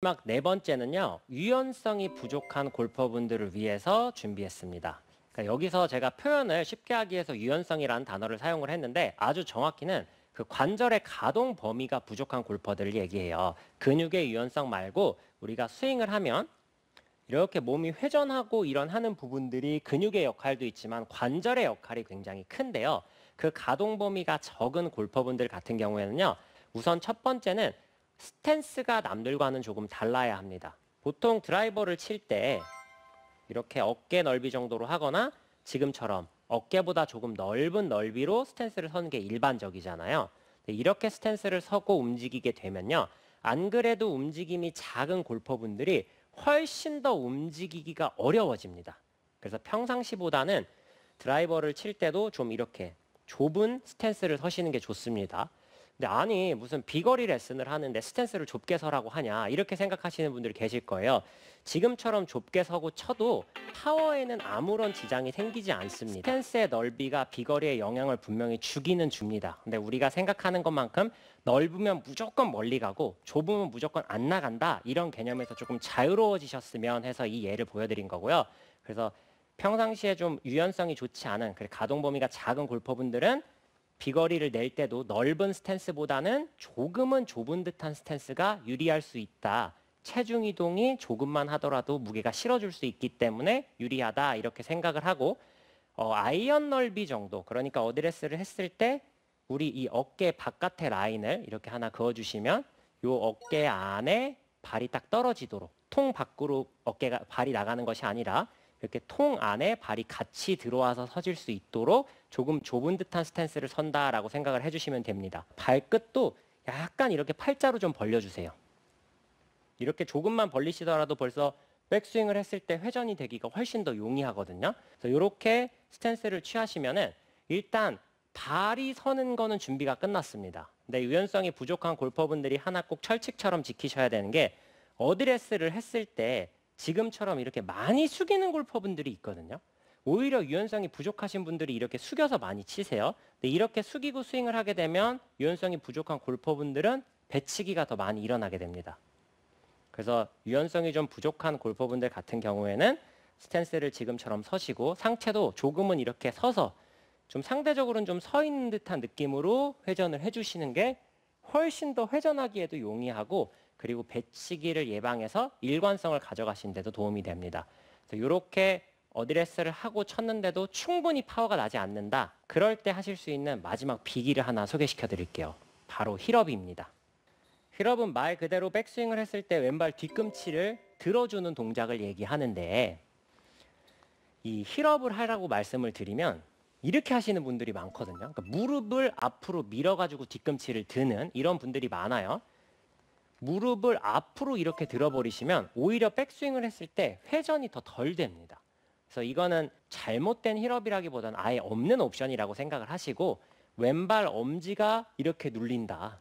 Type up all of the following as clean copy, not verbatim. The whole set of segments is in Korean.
마지막 네 번째는요, 유연성이 부족한 골퍼분들을 위해서 준비했습니다. 그러니까 여기서 제가 표현을 쉽게 하기 위해서 유연성이라는 단어를 사용을 했는데, 아주 정확히는 그 관절의 가동 범위가 부족한 골퍼들을 얘기해요. 근육의 유연성 말고 우리가 스윙을 하면 이렇게 몸이 회전하고 이런 하는 부분들이 근육의 역할도 있지만 관절의 역할이 굉장히 큰데요. 그 가동 범위가 적은 골퍼분들 같은 경우에는요, 우선 첫 번째는 스탠스가 남들과는 조금 달라야 합니다. 보통 드라이버를 칠 때 이렇게 어깨 넓이 정도로 하거나 지금처럼 어깨보다 조금 넓은 넓이로 스탠스를 서는 게 일반적이잖아요. 이렇게 스탠스를 서고 움직이게 되면요, 안 그래도 움직임이 작은 골퍼분들이 훨씬 더 움직이기가 어려워집니다. 그래서 평상시보다는 드라이버를 칠 때도 좀 이렇게 좁은 스탠스를 서시는 게 좋습니다. 근데 아니 무슨 비거리 레슨을 하는데 스탠스를 좁게 서라고 하냐, 이렇게 생각하시는 분들이 계실 거예요. 지금처럼 좁게 서고 쳐도 파워에는 아무런 지장이 생기지 않습니다. 스탠스의 넓이가 비거리에 영향을 분명히 주기는 줍니다. 근데 우리가 생각하는 것만큼 넓으면 무조건 멀리 가고 좁으면 무조건 안 나간다, 이런 개념에서 조금 자유로워지셨으면 해서 이 예를 보여드린 거고요. 그래서 평상시에 좀 유연성이 좋지 않은, 가동 범위가 작은 골퍼분들은 비거리를 낼 때도 넓은 스탠스보다는 조금은 좁은 듯한 스탠스가 유리할 수 있다. 체중 이동이 조금만 하더라도 무게가 실어줄 수 있기 때문에 유리하다, 이렇게 생각을 하고, 아이언 넓이 정도, 그러니까 어드레스를 했을 때 우리 이 어깨 바깥의 라인을 이렇게 하나 그어주시면 이 어깨 안에 발이 딱 떨어지도록, 통 밖으로 어깨가 발이 나가는 것이 아니라 이렇게 통 안에 발이 같이 들어와서 서질 수 있도록 조금 좁은 듯한 스탠스를 선다라고 생각을 해주시면 됩니다. 발끝도 약간 이렇게 팔자로 좀 벌려주세요. 이렇게 조금만 벌리시더라도 벌써 백스윙을 했을 때 회전이 되기가 훨씬 더 용이하거든요. 그래서 이렇게 스탠스를 취하시면은 일단 발이 서는 거는 준비가 끝났습니다. 근데 유연성이 부족한 골퍼분들이 하나 꼭 철칙처럼 지키셔야 되는 게, 어드레스를 했을 때 지금처럼 이렇게 많이 숙이는 골퍼분들이 있거든요. 오히려 유연성이 부족하신 분들이 이렇게 숙여서 많이 치세요. 근데 이렇게 숙이고 스윙을 하게 되면 유연성이 부족한 골퍼분들은 배치기가 더 많이 일어나게 됩니다. 그래서 유연성이 좀 부족한 골퍼분들 같은 경우에는 스탠스를 지금처럼 서시고 상체도 조금은 이렇게 서서 좀 상대적으로는 좀 서 있는 듯한 느낌으로 회전을 해주시는 게 훨씬 더 회전하기에도 용이하고, 그리고 배치기를 예방해서 일관성을 가져가시는 데도 도움이 됩니다. 그래서 이렇게 어드레스를 하고 쳤는데도 충분히 파워가 나지 않는다, 그럴 때 하실 수 있는 마지막 비기를 하나 소개시켜 드릴게요. 바로 힐업입니다. 힐업은 말 그대로 백스윙을 했을 때 왼발 뒤꿈치를 들어주는 동작을 얘기하는데, 이 힐업을 하라고 말씀을 드리면 이렇게 하시는 분들이 많거든요. 그러니까 무릎을 앞으로 밀어가지고 뒤꿈치를 드는 이런 분들이 많아요. 무릎을 앞으로 이렇게 들어버리시면 오히려 백스윙을 했을 때 회전이 더 덜 됩니다. 그래서 이거는 잘못된 힐업이라기보다는 아예 없는 옵션이라고 생각을 하시고, 왼발 엄지가 이렇게 눌린다.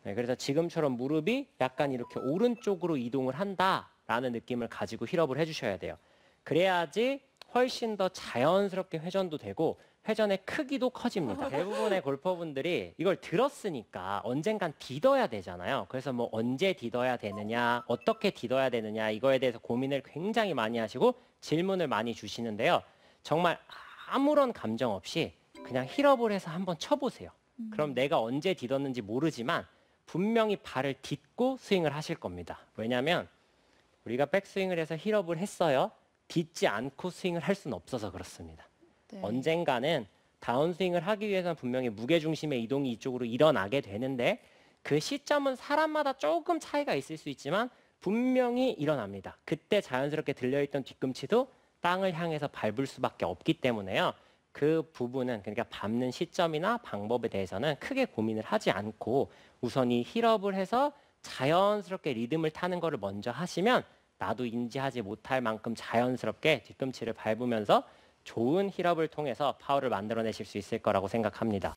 네, 그래서 지금처럼 무릎이 약간 이렇게 오른쪽으로 이동을 한다라는 느낌을 가지고 힐업을 해주셔야 돼요. 그래야지 훨씬 더 자연스럽게 회전도 되고 회전의 크기도 커집니다. 대부분의 골퍼분들이 이걸 들었으니까 언젠간 디뎌야 되잖아요. 그래서 뭐 언제 디뎌야 되느냐, 어떻게 디뎌야 되느냐, 이거에 대해서 고민을 굉장히 많이 하시고 질문을 많이 주시는데요. 정말 아무런 감정 없이 그냥 힐업을 해서 한번 쳐보세요. 그럼 내가 언제 디뎠는지 모르지만 분명히 발을 딛고 스윙을 하실 겁니다. 왜냐하면 우리가 백스윙을 해서 힐업을 했어요. 딛지 않고 스윙을 할 수는 없어서 그렇습니다. 네. 언젠가는 다운스윙을 하기 위해서는 분명히 무게중심의 이동이 이쪽으로 일어나게 되는데, 그 시점은 사람마다 조금 차이가 있을 수 있지만 분명히 일어납니다. 그때 자연스럽게 들려있던 뒤꿈치도 땅을 향해서 밟을 수밖에 없기 때문에요. 그 부분은, 그러니까 밟는 시점이나 방법에 대해서는 크게 고민을 하지 않고 우선 이 힐업을 해서 자연스럽게 리듬을 타는 거를 먼저 하시면 나도 인지하지 못할 만큼 자연스럽게 뒤꿈치를 밟으면서 좋은 힐업을 통해서 파워를 만들어내실 수 있을 거라고 생각합니다.